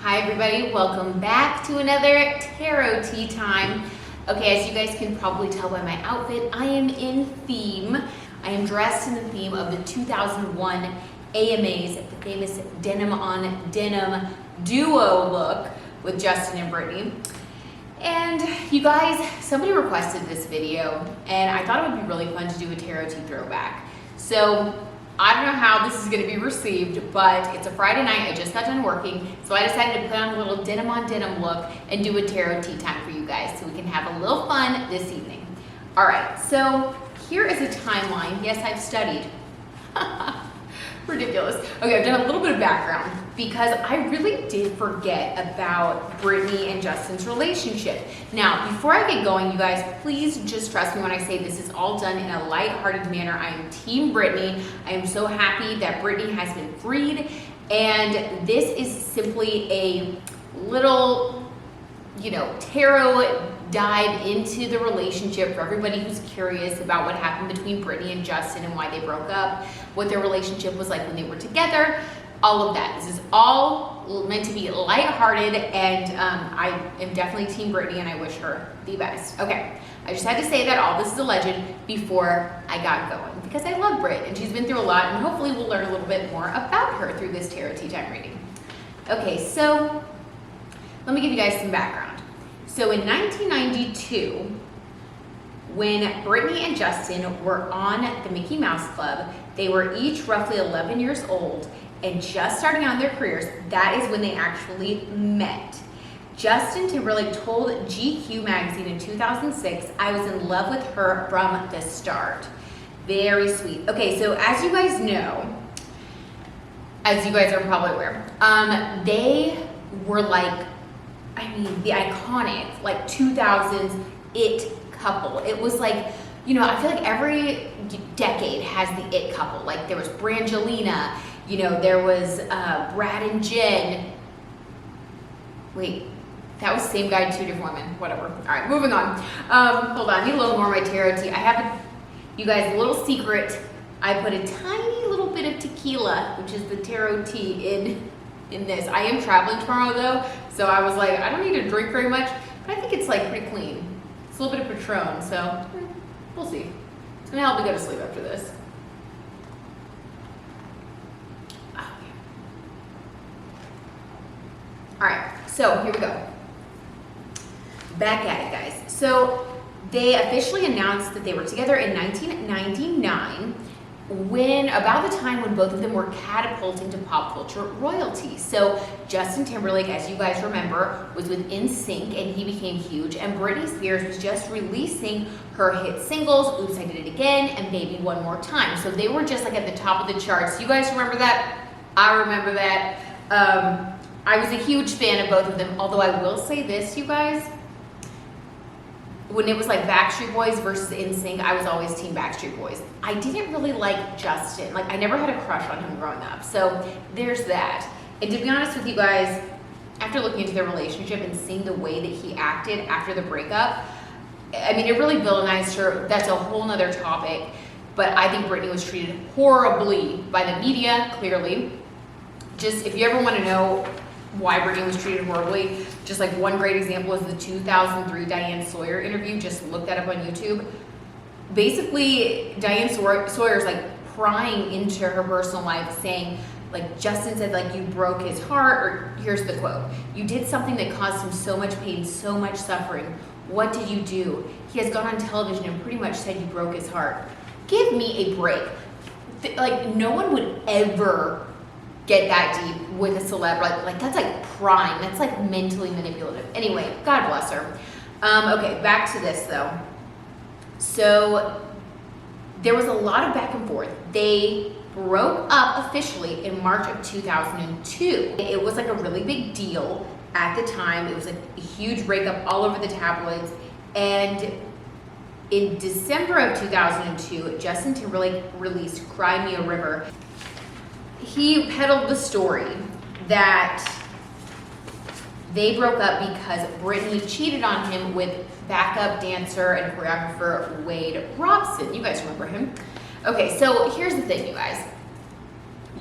Hi everybody, welcome back to another tarot tea time. Okay, as you guys can probably tell by my outfit, I am in theme. I am dressed in the theme of the 2001 AMAs, the famous denim on denim duo look with Justin and Britney. And you guys, somebody requested this video and I thought it would be really fun to do a tarot tea throwback. So I don't know how this is going to be received, but it's a Friday night. I just got done working, so I decided to put on a little denim on denim look and do a tarot tea time for you guys so we can have a little fun this evening. All right, so here is a timeline. Yes, I've studied. Ridiculous. Okay, I've done a little bit of background because I really did forget about Britney and Justin's relationship. Now, before I get going, you guys, please just trust me when I say this is all done in a lighthearted manner. I am Team Britney. I am so happy that Britney has been freed, and this is simply a little, tarot dive into the relationship for everybody who's curious about what happened between Britney and Justin and why they broke up, what their relationship was like when they were together, all of that. This is all meant to be lighthearted, and I am definitely Team Britney and I wish her the best. Okay, I just had to say that all this is alleged before I got going because I love Brit and she's been through a lot, and hopefully we'll learn a little bit more about her through this tarot tea time reading. Okay, so let me give you guys some background. So in 1992, when Britney and Justin were on the Mickey Mouse Club, they were each roughly 11 years old and just starting out their careers. That is when they actually met. Justin Timberlake told GQ magazine in 2006, "I was in love with her from the start." Very sweet. Okay, so as you guys know, as you guys are probably aware, they were the iconic 2000s it couple. It was I feel like every decade has the it couple. Like there was Brangelina, there was Brad and Jen. Wait, that was the same guy, two different women, whatever. All right, moving on. Hold on, I need a little more of my tarot tea. I have, you guys, a little secret. I put a tiny little bit of tequila, which is the tarot tea, in this. I am traveling tomorrow though, so I was like, I don't need to drink very much, but I think it's pretty clean. It's a little bit of Patron, so we'll see. It's gonna help me go to sleep after this. Okay. All right, so here we go. Back at it, guys. So they officially announced that they were together in 1999, about the time when both of them were catapulting to pop culture royalty. So Justin Timberlake, as you guys remember, was with NSYNC and he became huge, and Britney Spears was just releasing her hit singles, Oops, I Did It Again, and Baby One More Time. So they were just at the top of the charts. You guys remember that? I remember that. I was a huge fan of both of them, although I will say this, you guys, when it was Backstreet Boys versus NSYNC, I was always Team Backstreet Boys. I didn't really like Justin. I never had a crush on him growing up. So there's that. And to be honest with you guys, after looking into their relationship and seeing the way that he acted after the breakup, I mean, it really villainized her. That's a whole nother topic. But I think Britney was treated horribly by the media, clearly. Just, if you ever want to know why Britney was treated horribly, just one great example is the 2003 Diane Sawyer interview. Just look that up on YouTube. Basically, Diane Sawyer's prying into her personal life, saying Justin said you broke his heart, or here's the quote: "You did something that caused him so much pain, so much suffering. What did you do? He has gone on television and pretty much said you broke his heart." Give me a break. No one would ever get that deep with a celeb. That's prying. That's mentally manipulative. Anyway, God bless her. Okay, back to this though. So there was a lot of back and forth. They broke up officially in March of 2002. It was a really big deal at the time. It was a huge breakup all over the tabloids. And in December of 2002, Justin Timberlake released Cry Me a River. He peddled the story that they broke up because Britney cheated on him with backup dancer and choreographer Wade Robson. You guys remember him. Okay, so here's the thing, you guys.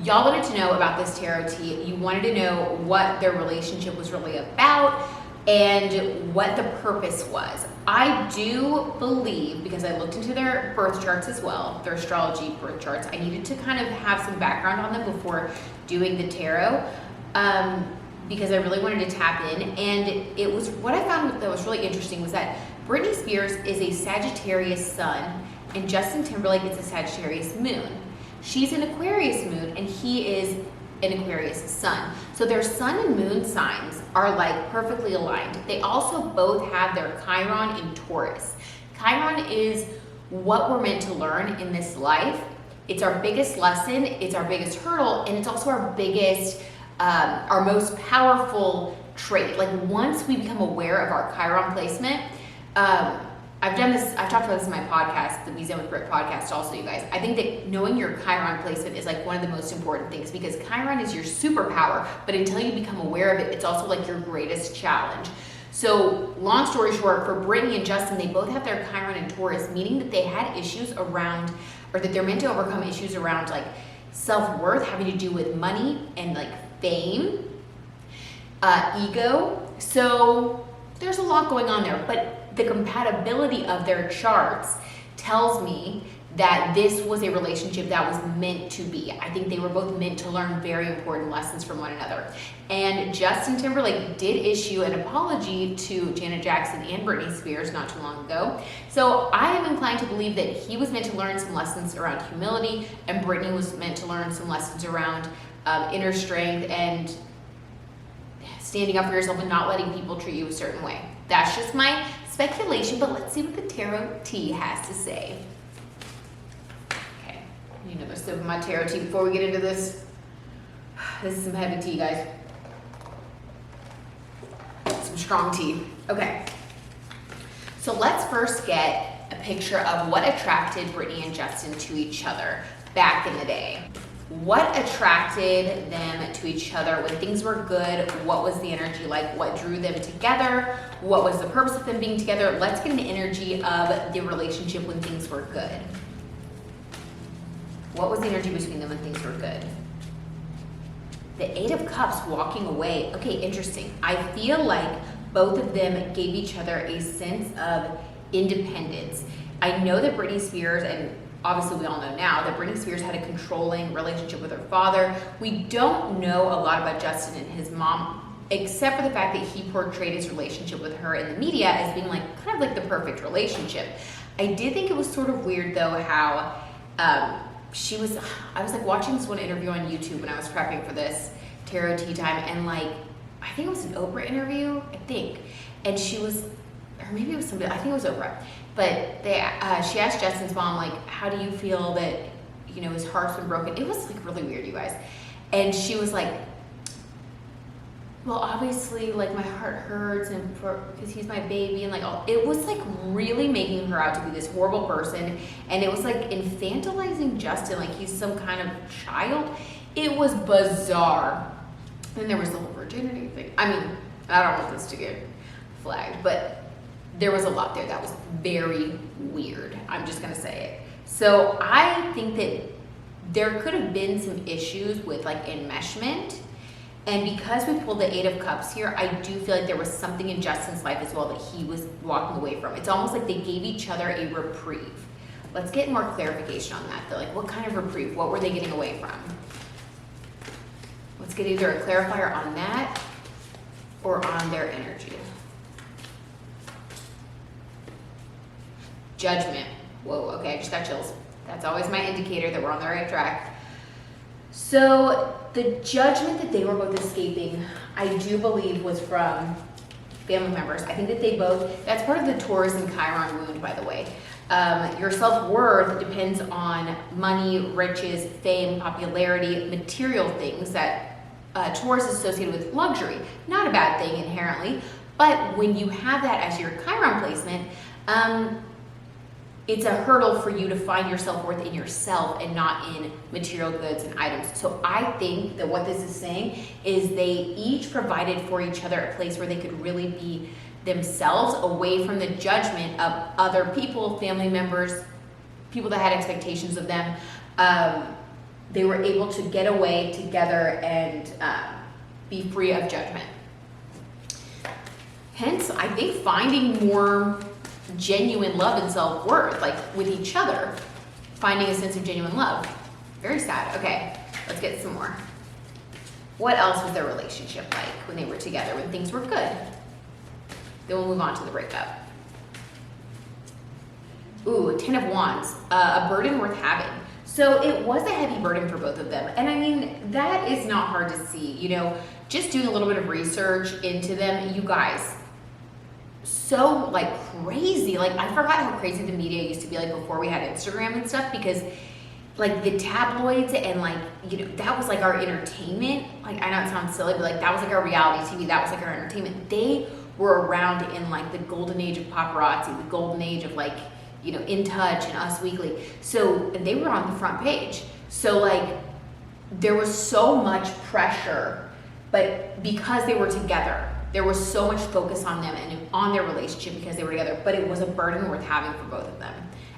Y'all wanted to know about this tarot tea. You wanted to know what their relationship was really about and what the purpose was. I do believe, because I looked into their birth charts as well, their astrology birth charts, I needed to kind of have some background on them before doing the tarot, because I really wanted to tap in. And it was, what I found that was really interesting was that Britney Spears is a Sagittarius sun and Justin Timberlake is a Sagittarius moon. She's an Aquarius moon and he is an Aquarius sun. So their sun and moon signs are like perfectly aligned. They also both have their Chiron in Taurus. Chiron is what we're meant to learn in this life. It's our biggest lesson, it's our biggest hurdle, and it's also our biggest, our most powerful trait. Like once we become aware of our Chiron placement, I've talked about this in my podcast, the Be Zen with Brit podcast also, you guys. I think that knowing your Chiron placement is like one of the most important things because Chiron is your superpower, but until you become aware of it, it's also like your greatest challenge. So long story short, for Britney and Justin, they both have their Chiron in Taurus, meaning that they had issues around, or that they're meant to overcome issues around like self-worth, having to do with money and like fame, ego. So there's a lot going on there, but the compatibility of their charts tells me that this was a relationship that was meant to be. I think they were both meant to learn very important lessons from one another. And Justin Timberlake did issue an apology to Janet Jackson and Britney Spears not too long ago. So I am inclined to believe that he was meant to learn some lessons around humility and Britney was meant to learn some lessons around inner strength and standing up for yourself and not letting people treat you a certain way. That's just my speculation, but let's see what the tarot tea has to say. Okay, I need another sip of my tarot tea before we get into this. This is some heavy tea, guys. Some strong tea. Okay, so let's first get a picture of what attracted Britney and Justin to each other back in the day. What attracted them to each other when things were good? What was the energy like? What drew them together? What was the purpose of them being together? Let's get an energy of the relationship when things were good. What was the energy between them when things were good? The Eight of Cups walking away. Okay, interesting. I feel like both of them gave each other a sense of independence. I know that Britney Spears, and obviously we all know now, that Britney Spears had a controlling relationship with her father. We don't know a lot about Justin and his mom, except for the fact that he portrayed his relationship with her in the media as being like kind of like the perfect relationship. I did think it was sort of weird though how I was like watching this one interview on YouTube when I was prepping for this tarot tea time, and like I think it was an Oprah interview, I think, and she was, or maybe it was somebody, I think it was Oprah, but she asked Justin's mom, like, how do you feel that, you know, his heart's been broken? It was like really weird, you guys. And she was like, well, obviously, like my heart hurts and because he's my baby, and like it was like really making her out to be this horrible person, and it was like infantilizing Justin like he's some kind of child. It was bizarre. Then there was the whole virginity thing. I mean, I don't want this to get flagged, but there was a lot there that was very weird. I'm just gonna say it. So I think that there could have been some issues with like enmeshment. And because we pulled the Eight of Cups here, I do feel like there was something in Justin's life as well that he was walking away from. It's almost like they gave each other a reprieve. Let's get more clarification on that though. Like what kind of reprieve? What were they getting away from? Let's get either a clarifier on that or on their energy. Judgment. Whoa, okay, I just got chills. That's always my indicator that we're on the right track. So the judgment that they were both escaping, I do believe was from family members. I think that they both, that's part of the Taurus and Chiron wound, by the way. Your self-worth depends on money, riches, fame, popularity, material things that Taurus is associated with luxury. Not a bad thing inherently, but when you have that as your Chiron placement, it's a hurdle for you to find your self-worth in yourself and not in material goods and items. So I think that what this is saying is they each provided for each other a place where they could really be themselves, away from the judgment of other people, family members, people that had expectations of them, they were able to get away together and be free of judgment. Hence, I think finding more genuine love and self-worth, like with each other, finding a sense of genuine love. Very sad. Okay, let's get some more. What else was their relationship like when they were together, when things were good? Then we'll move on to the breakup. Ooh, 10 of Wands, a burden worth having. So it was a heavy burden for both of them. And I mean, that is not hard to see. You know, just doing a little bit of research into them, you guys, so like crazy. Like I forgot how crazy the media used to be like before we had Instagram and stuff, because like the tabloids and like, you know, that was like our entertainment. Like I know it sounds silly, but like that was like our reality TV. That was like our entertainment. They were around in like the golden age of paparazzi, the golden age of like, you know, In Touch and Us Weekly. So, and they were on the front page. So like there was so much pressure, but because they were together, there was so much focus on them and on their relationship because they were together, but it was a burden worth having for both of them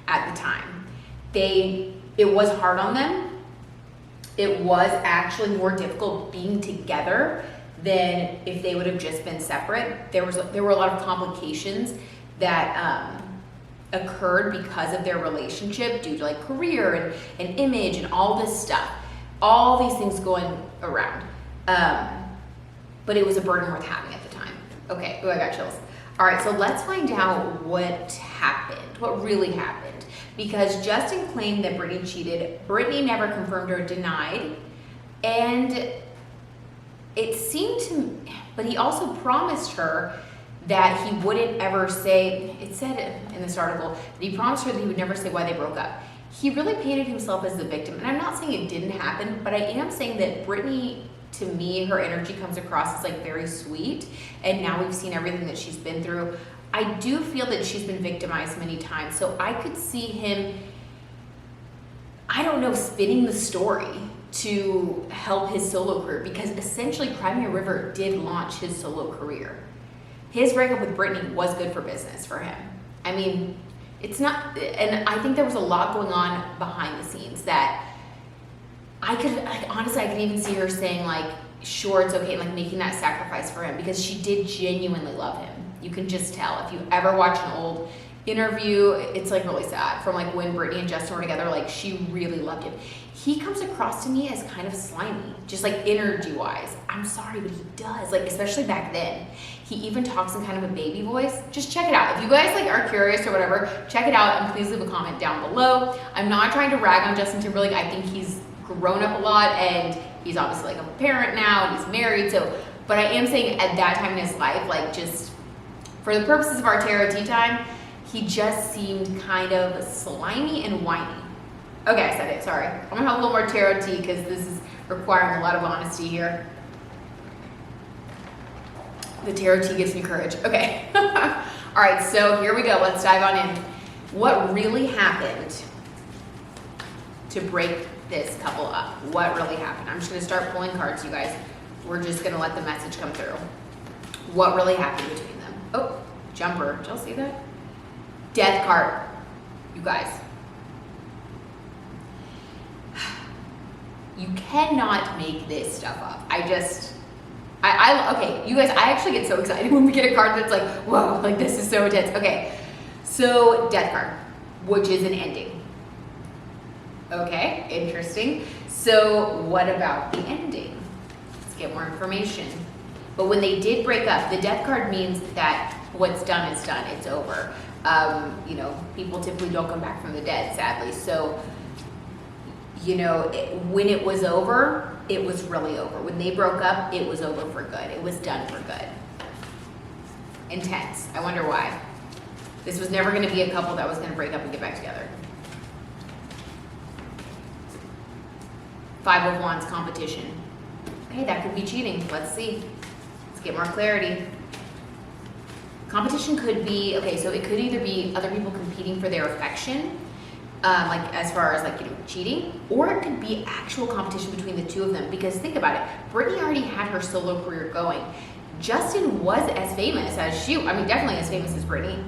at the time. It was hard on them. It was actually more difficult being together than if they would have just been separate. There were a lot of complications that occurred because of their relationship due to like career and image and all this stuff. All these things going around. But it was a burden worth having at the time. Okay, I got chills. All right, so let's find out what happened, what really happened. Because Justin claimed that Britney cheated. Britney never confirmed or denied. And it seemed to, but he also promised her that he wouldn't ever say, it said in this article, that he promised her that he would never say why they broke up. He really painted himself as the victim. And I'm not saying it didn't happen, but I am saying that Britney, to me, her energy comes across as like very sweet. And now we've seen everything that she's been through. I do feel that she's been victimized many times. So I could see him, I don't know, spinning the story to help his solo career, because essentially Cry Me a River did launch his solo career. His breakup with Britney was good for business for him. I mean, it's not, and I think there was a lot going on behind the scenes that I could, like, honestly, I could even see her saying like, sure, it's okay, like making that sacrifice for him, because she did genuinely love him. You can just tell. If you ever watch an old interview, it's like really sad, from like when Britney and Justin were together, like she really loved him. He comes across to me as kind of slimy, just like energy wise. I'm sorry, but he does, like especially back then. He even talks in kind of a baby voice. Just check it out. If you guys like are curious or whatever, check it out and please leave a comment down below. I'm not trying to rag on Justin Timberlake. I think he's grown up a lot and he's obviously like a parent now and he's married. So, but I am saying at that time in his life, like just for the purposes of our tarot tea time, he just seemed kind of slimy and whiny. Okay, I said it, sorry. I'm gonna have a little more tarot tea because this is requiring a lot of honesty here. The tarot tea gives me courage. Okay. All right, so here we go. Let's dive on in. What really happened to break this couple up? What really happened? I'm just gonna start pulling cards, you guys. We're just gonna let the message come through. What really happened between them? Oh, jumper. Did y'all see that? Death card, you guys. You cannot make this stuff up. Okay, you guys, I actually get so excited when we get a card that's like, whoa, like this is so intense. Okay, so death card, which is an ending. Okay, interesting. So what about the ending? Let's get more information. But when they did break up, the death card means that what's done is done, it's over. You know, people typically don't come back from the dead, sadly. So, you know, when it was over, it was really over. When they broke up, it was over for good. It was done for good. Intense. I wonder why. This was never going to be a couple that was going to break up and get back together. 5 of Wands, competition. Okay, that could be cheating. Let's see. Let's get more clarity. Competition could be, okay, so it could either be other people competing for their affection, like as far as like, you know, cheating, or it could be actual competition between the two of them. Because think about it, Britney already had her solo career going. Justin was as famous as she, I mean, definitely as famous as Britney,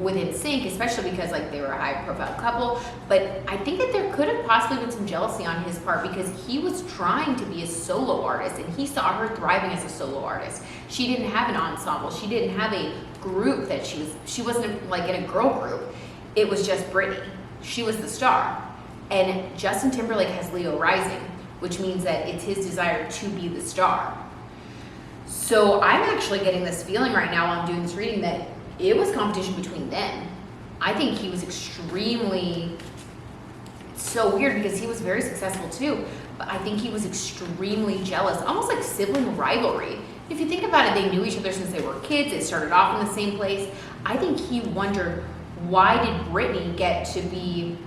with NSYNC, especially because like they were a high profile couple. But I think that there could have possibly been some jealousy on his part because he was trying to be a solo artist and he saw her thriving as a solo artist. She didn't have an ensemble. She didn't have a group that she wasn't like in a girl group. It was just Britney. She was the star. And Justin Timberlake has Leo rising, which means that it's his desire to be the star. So I'm actually getting this feeling right now while I'm doing this reading that it was competition between them. I think he was extremely, so weird because he was very successful too, but I think he was extremely jealous, almost like sibling rivalry. If you think about it, they knew each other since they were kids. They started off in the same place. I think he wondered, why did Britney get to be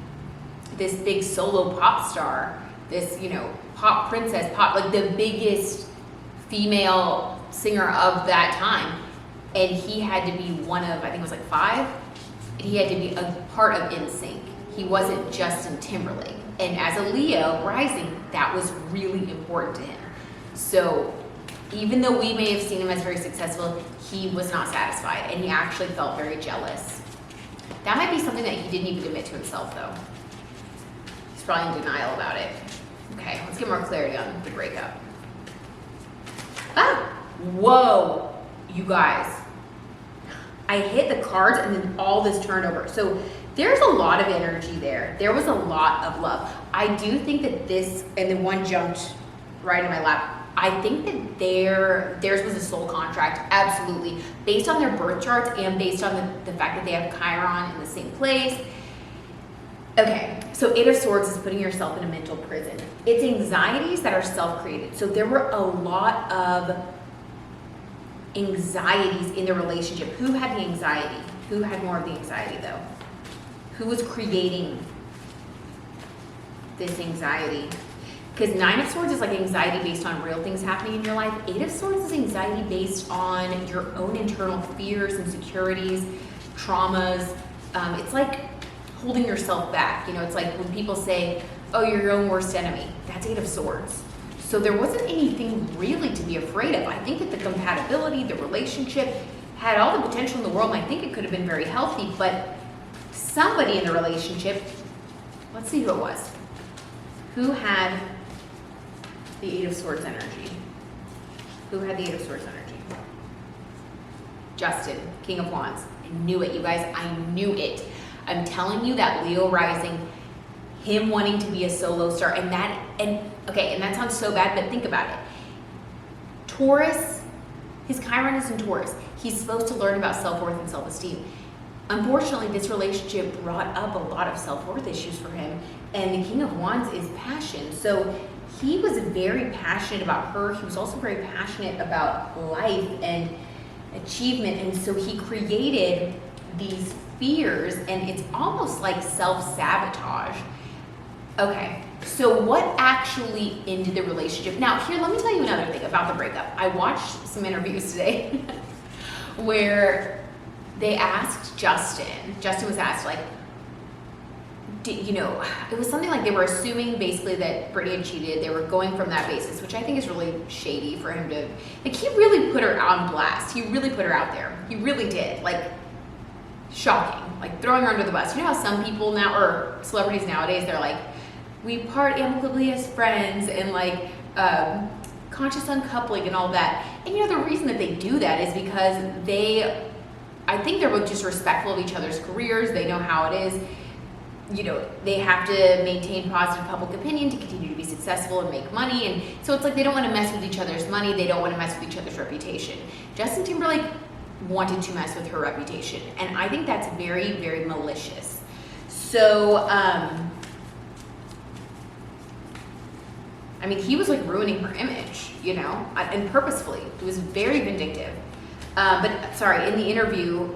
this big solo pop star, this, you know, pop princess, pop, like the biggest female singer of that time, and he had to be one of, I think it was like 5, and he had to be a part of NSYNC. He wasn't Justin Timberlake. And as a Leo rising, that was really important to him. So even though we may have seen him as very successful, he was not satisfied, and he actually felt very jealous. That might be something that he didn't even admit to himself though. He's probably in denial about it. Okay, let's get more clarity on the breakup. Ah, whoa, you guys. I hit the cards and then all this turned over. So there's a lot of energy there. There was a lot of love. I do think that this, and then one jumped right in my lap. I think that theirs was a soul contract, absolutely. Based on their birth charts and based on the fact that they have Chiron in the same place. Okay, so 8 of Swords is putting yourself in a mental prison. It's anxieties that are self-created. So there were a lot of anxieties in the relationship. Who had the anxiety? Who had more of the anxiety though? Who was creating this anxiety? Because 9 of Swords is like anxiety based on real things happening in your life. 8 of Swords is anxiety based on your own internal fears, insecurities, traumas. It's like holding yourself back. You know, it's like when people say, oh, you're your own worst enemy. That's 8 of Swords. So there wasn't anything really to be afraid of. I think that the compatibility, the relationship had all the potential in the world, and I think it could have been very healthy, but somebody in the relationship, let's see who it was, who had the 8 of Swords energy. Who had the 8 of Swords energy? Justin, King of Wands. I knew it, you guys. I knew it. I'm telling you that Leo rising, him wanting to be a solo star, and that sounds so bad, but think about it. Taurus, his Chiron is in Taurus. He's supposed to learn about self-worth and self-esteem. Unfortunately, this relationship brought up a lot of self-worth issues for him, and the King of Wands is passion. So he was very passionate about her. He was also very passionate about life and achievement, and so he created these fears, and it's almost like self-sabotage. Okay, so what actually ended the relationship? Now, here, let me tell you another thing about the breakup. I watched some interviews today where they asked Justin was asked, like, it was something like they were assuming basically that Britney had cheated. They were going from that basis, which I think is really shady for him to, like, he really put her on blast. He really put her out there. He really did. Like, shocking. Like, throwing her under the bus. You know how some people now, or celebrities nowadays, they're like, we part amicably as friends, and like conscious uncoupling and all that. And the reason that they do that is because I think they're both just respectful of each other's careers. They know how it is. They have to maintain positive public opinion to continue to be successful and make money. And so it's like they don't want to mess with each other's money. They don't want to mess with each other's reputation. Justin Timberlake wanted to mess with her reputation. And I think that's very, very malicious. So, he was like ruining her image, and purposefully. It was very vindictive. In the interview,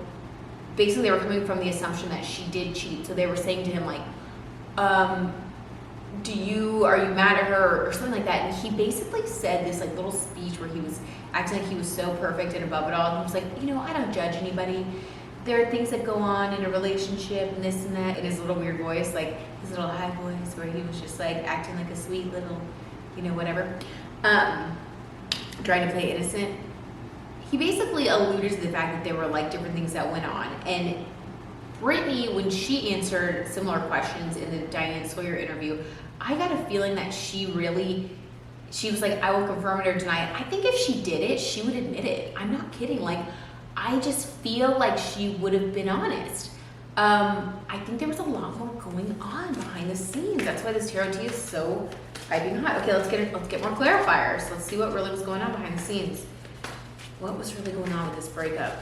basically they were coming from the assumption that she did cheat. So they were saying to him, like, are you mad at her or something like that? And he basically said this like little speech where he was acting like he was so perfect and above it all. And he was like, I don't judge anybody. There are things that go on in a relationship and this and that, in his little weird voice, like his little high voice where he was just like acting like a sweet little, whatever, trying to play innocent. He basically alluded to the fact that there were like different things that went on, and Britney, when she answered similar questions in the Diane Sawyer interview, I got a feeling that she was like, I will confirm it or deny it. I think if she did it, she would admit it. I'm not kidding. Like, I just feel like she would have been honest. I think there was a lot more going on behind the scenes. That's why this tarot tea is so piping hot. Okay, let's get more clarifiers. Let's see what really was going on behind the scenes. What was really going on with this breakup?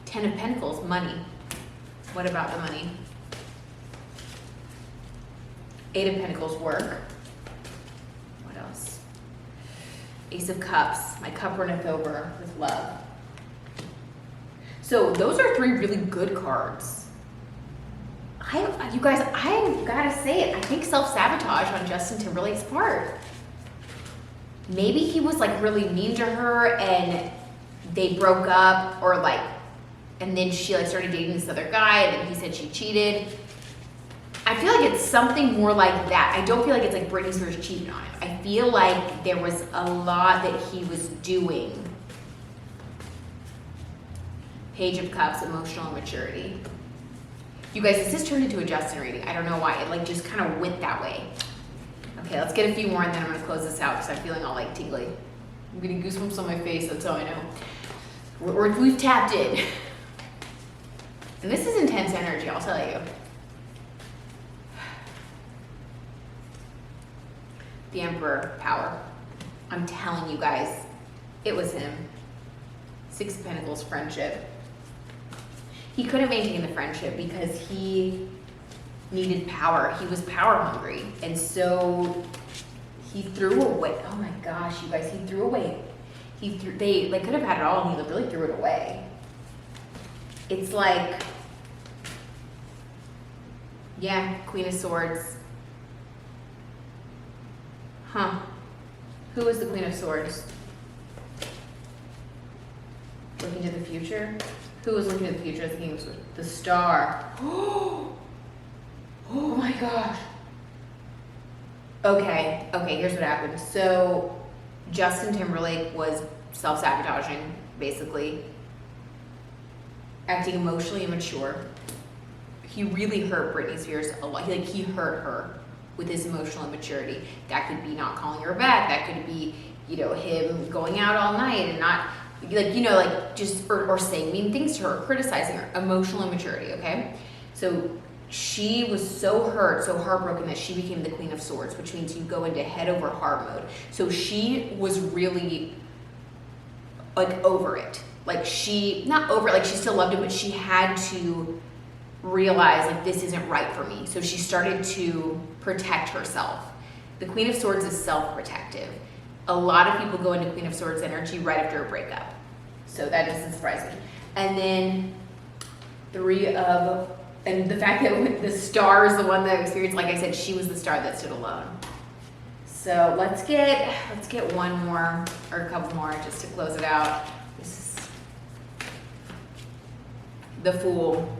Ten of Pentacles, money. What about the money? Eight of Pentacles, work. What else? Ace of Cups, my cup runneth over with love. So those are three really good cards. You guys, I gotta say it. I think self-sabotage on Justin Timberlake's part. Maybe he was like really mean to her and they broke up, or like, and then she like started dating this other guy and then he said she cheated. I feel like it's something more like that. I don't feel like it's like Britney Spears cheated on him. I feel like there was a lot that he was doing. Page of Cups, emotional immaturity. You guys, this has turned into a Justin reading. I don't know why. It like just kind of went that way. Okay, let's get a few more and then I'm gonna close this out because I'm feeling all like tingly. I'm getting goosebumps on my face, that's how I know. We've tapped in. And this is intense energy, I'll tell you. The Emperor, power. I'm telling you guys, it was him. Six of Pentacles, friendship. He couldn't maintain the friendship because he needed power. He was power hungry. And so he threw away, oh my gosh, you guys, he threw away. They could have had it all and he really threw it away. It's like, yeah, Queen of Swords. Huh. Who is the Queen of Swords? Looking to the future? Who was looking to the future as the King of Swords? The Star. Oh my gosh. Okay, here's what happened. So Justin Timberlake was self-sabotaging, basically. Acting emotionally immature. He really hurt Britney Spears a lot. He hurt her with his emotional immaturity. That could be not calling her back. That could be, him going out all night and not, or saying mean things to her, criticizing her. Emotional immaturity, okay? So she was so hurt, so heartbroken that she became the Queen of Swords, which means you go into head over heart mode. So she was really over it. Not over it, she still loved him, but she had to realize this isn't right for me. So she started to protect herself. The Queen of Swords is self-protective. A lot of people go into Queen of Swords energy right after a breakup. So that doesn't surprise me. And then and the fact that the Star is the one that experienced, like I said, she was the star that stood alone. So let's get one more or a couple more just to close it out. This is the Fool.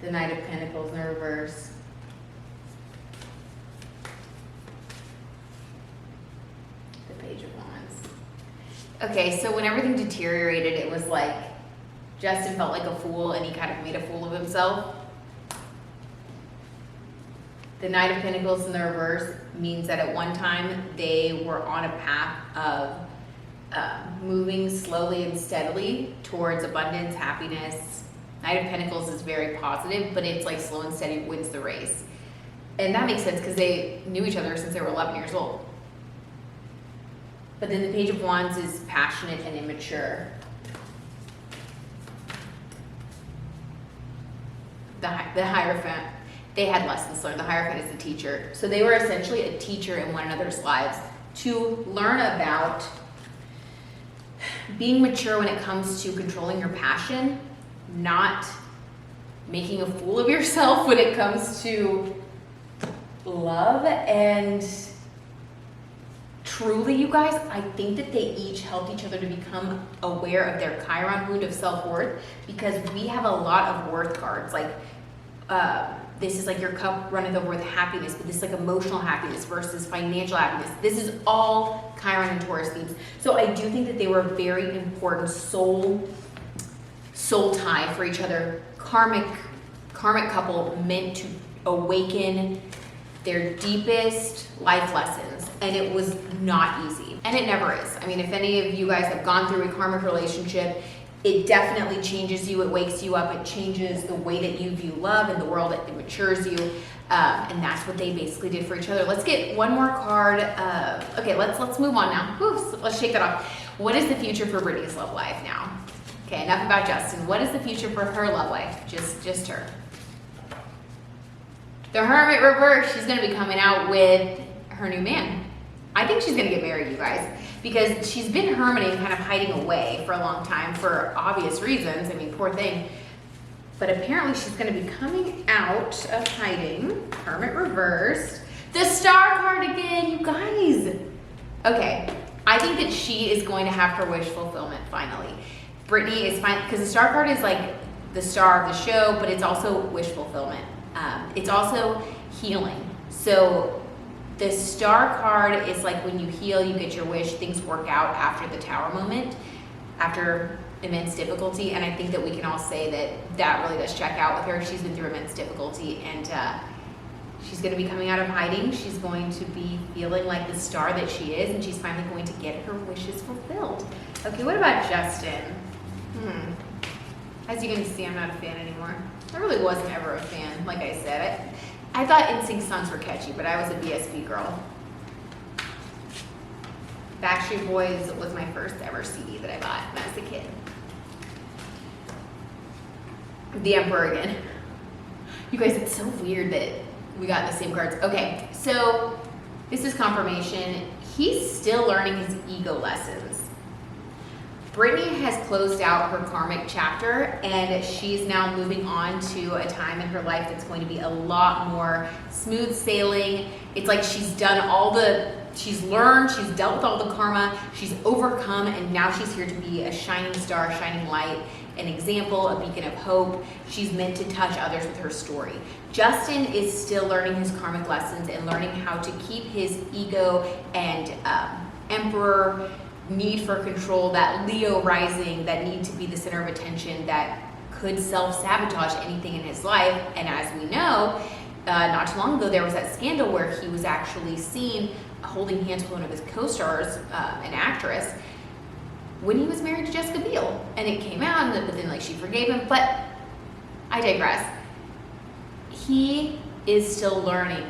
The Knight of Pentacles in reverse. The Page of Wands. Okay, so when everything deteriorated, it was like Justin felt like a fool and he kind of made a fool of himself. The Knight of Pentacles in the reverse means that at one time they were on a path of moving slowly and steadily towards abundance, happiness. Knight of Pentacles is very positive, but it's like slow and steady wins the race. And that makes sense because they knew each other since they were 11 years old. But then the Page of Wands is passionate and immature. The Hierophant, they had lessons learned. The Hierophant is the teacher. So they were essentially a teacher in one another's lives to learn about being mature when it comes to controlling your passion, not making a fool of yourself when it comes to love. And truly, you guys, I think that they each helped each other to become aware of their Chiron wound of self-worth, because we have a lot of worth cards. this is like your cup runneth over with happiness, but this is like emotional happiness versus financial happiness. This is all Chiron and Taurus themes. So I do think that they were a very important soul tie for each other. Karmic couple meant to awaken their deepest life lessons, and it was not easy, and it never is. I mean, if any of you guys have gone through a karmic relationship, it definitely changes you, it wakes you up, it changes the way that you view love and the world, it matures you, and that's what they basically did for each other. Let's get one more card. Okay, let's move on now. Oops, let's shake that off. What is the future for Britney's love life now? Okay, enough about Justin. What is the future for her love life? Just her. The Hermit reverse. She's going to be coming out with her new man. I think she's going to get married, you guys, because she's been hermiting, kind of hiding away for a long time for obvious reasons. I mean, poor thing. But apparently she's going to be coming out of hiding. Hermit reversed. The Star card again, you guys. Okay, I think that she is going to have her wish fulfillment finally. Britney is fine, because the Star card is like the star of the show, but it's also wish fulfillment. It's also healing. So the Star card is like when you heal, you get your wish, things work out after the Tower moment, after immense difficulty. And I think that we can all say that that really does check out with her. She's been through immense difficulty, and she's going to be coming out of hiding. She's going to be feeling like the star that she is, and she's finally going to get her wishes fulfilled. Okay, what about Justin? As you can see, I'm not a fan anymore. I really wasn't ever a fan, like I said. I thought NSYNC songs were catchy, but I was a BSB girl. Backstreet Boys was my first ever CD that I bought when I was a kid. The Emperor again. You guys, it's so weird that we got the same cards. Okay, so this is confirmation. He's still learning his ego lessons. Britney has closed out her karmic chapter, and she's now moving on to a time in her life that's going to be a lot more smooth sailing. It's like she's done she's learned, she's dealt with all the karma, she's overcome, and now she's here to be a shining star, shining light, an example, a beacon of hope. She's meant to touch others with her story. Justin is still learning his karmic lessons and learning how to keep his ego and Emperor need for control, that Leo rising, that need to be the center of attention, that could self-sabotage anything in his life. And as we know, not too long ago, there was that scandal where he was actually seen holding hands with one of his co-stars, an actress, when he was married to Jessica Biel. And it came out, but then like she forgave him. But I digress. He is still learning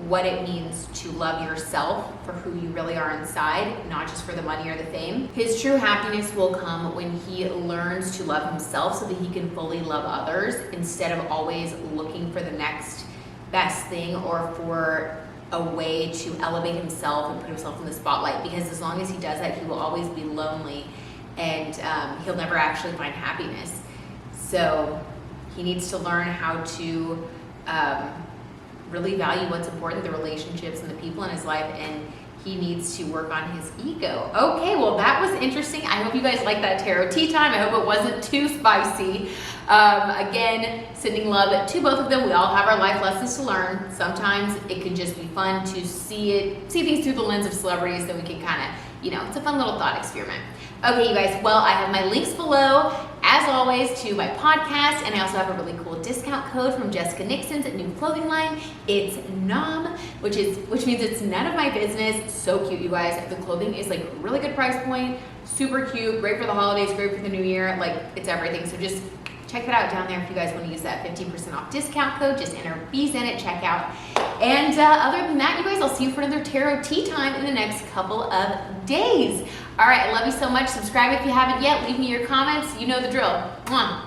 what it means to love yourself for who you really are inside, not just for the money or the fame. His true happiness will come when he learns to love himself so that he can fully love others, instead of always looking for the next best thing or for a way to elevate himself and put himself in the spotlight. Because as long as he does that, he will always be lonely, and he'll never actually find happiness. So he needs to learn how to really value what's important, the relationships and the people in his life, and he needs to work on his ego. Okay, well that was interesting. I hope you guys liked that tarot tea time. I hope it wasn't too spicy. Again, sending love to both of them. We all have our life lessons to learn. Sometimes it can just be fun to see things through the lens of celebrities, then we can kind of, it's a fun little thought experiment. Okay, you guys, well, I have my links below, as always, to my podcast, and I also have a really cool discount code from Jessica Nixon's new clothing line. It's NOM, which means it's none of my business. So cute, you guys. The clothing is like really good price point, super cute, great for the holidays, great for the new year, like it's everything. So just check that out down there if you guys want to use that 15% off discount code. Just enter BZEN at checkout. And other than that, you guys, I'll see you for another tarot tea time in the next couple of days. All right, I love you so much. Subscribe if you haven't yet. Leave me your comments. You know the drill. Mwah.